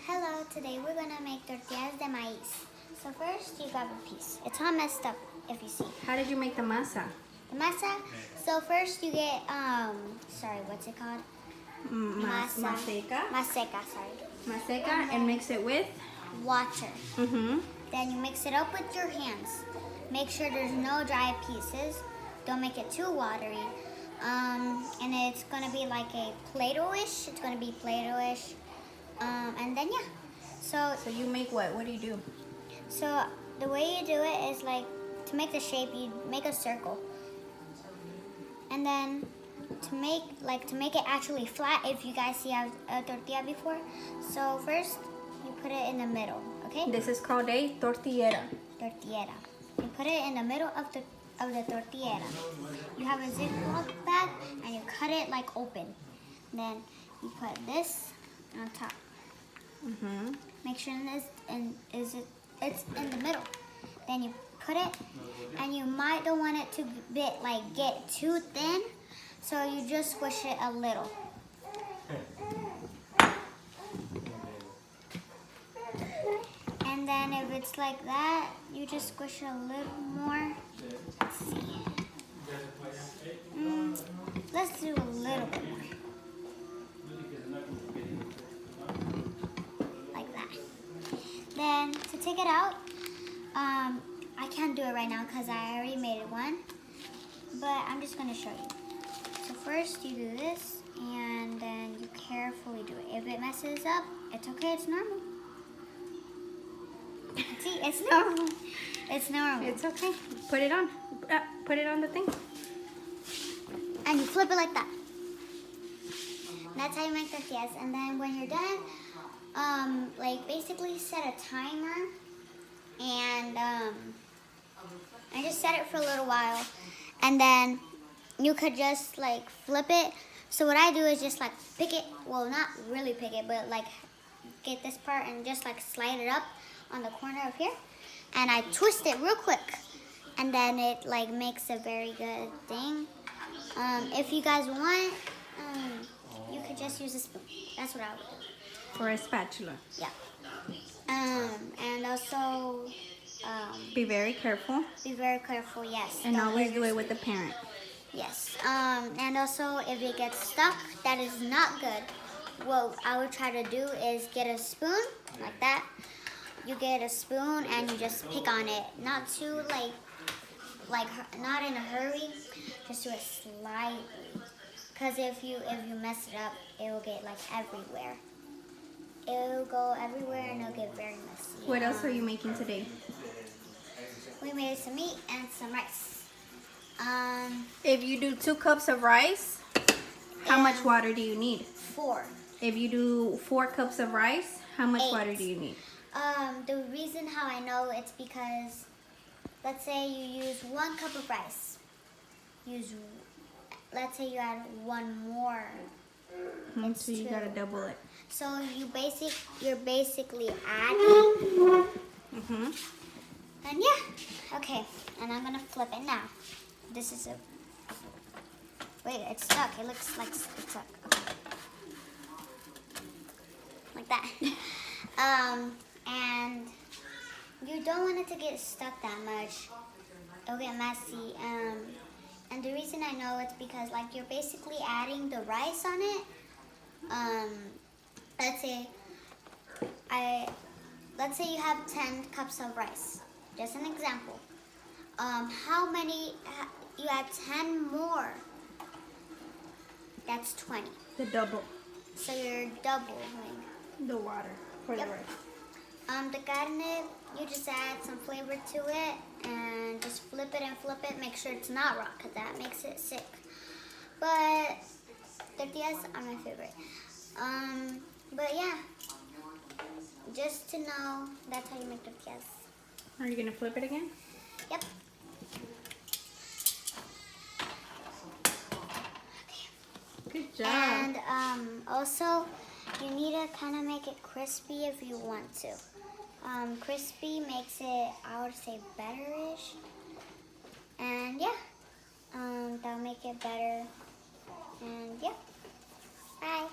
Hello, today we're gonna make tortillas de maíz. So first you grab a piece. It's all messed up if you see. How did you make the masa? The masa, so first you get, what's it called? Maseca. Maseca, sorry. Maseca and mix it with? Water. Mm-hmm. Then you mix it up with your hands. Make sure there's no dry pieces. Don't make it too watery. And it's gonna be like a Play-Doh-ish. It's gonna be Play-Doh-ish. And then yeah. So you make what? What do you do? So the way you do it is like to make the shape, you make a circle. And then to make it actually flat, if you guys see a tortilla before. So first you put it in the middle, okay? This is called a tortillera. Tortillera. You put it in the middle of the tortillera. You have a Ziploc bag and you cut it like open. Then you put this on top. Mm-hmm. Make sure it's in the middle. Then you put it, and you might don't want it to get too thin, so you just squish it a little. And then if it's like that, you just squish it a little more. Let's see. Let's do a little bit more. Then to take it out, I can't do it right now because I already made one, but I'm just gonna show you. So first you do this, and then you carefully do it. If it messes up, it's okay, it's normal. See, it's normal. It's normal. It's okay. Put it on. Put it on the thing. And you flip it like that. That's how you make tortillas. And then when you're done, basically set a timer and just set it for a little while, and then you could just like flip it. So what I do is just like pick it, well, not really pick it, but like get this part and just like slide it up on the corner of here, and I twist it real quick, and then it like makes a very good thing. If you guys want, you could just use a spoon. That's what I would do. Or a spatula. Yeah. And also, be very careful. Be very careful, yes. And always do it with the parent. Yes. And also, if it gets stuck, that is not good. What I would try to do is get a spoon, like that. You get a spoon and you just pick on it. Not too, not in a hurry. Just do it slightly. Because if you mess it up, it will get like everywhere. It'll go everywhere and it'll get very messy. What else are you making today? We made some meat and some rice. If you do 2 cups of rice, how much water do you need? 4. If you do 4 cups of rice, how much 8. water do you need? The reason how I know it's because, let's say you use 1 cup of rice. Let's say you add 1 more. So you gotta double it. So you're basically adding. And yeah, okay. And I'm gonna flip it now. This is wait, it's stuck. It looks like it's stuck. Okay. Like that. And you don't want it to get stuck that much. It'll get messy. And the reason I know it's because you're basically adding the rice on it. Let's say you have 10 cups of rice. Just an example. How many? You add 10 more. That's 20. The double. So you're doubling the water for the rice. The carne, you just add some flavor to it and just flip it and flip it. Make sure it's not raw because that makes it sick. But tortillas are my favorite. But yeah, just to know, that's how you make tortillas. Are you gonna flip it again? Yep. Good job. And also, you need to kind of make it crispy if you want to. Crispy makes it, I would say, better-ish. And yeah, that'll make it better. And yeah, bye.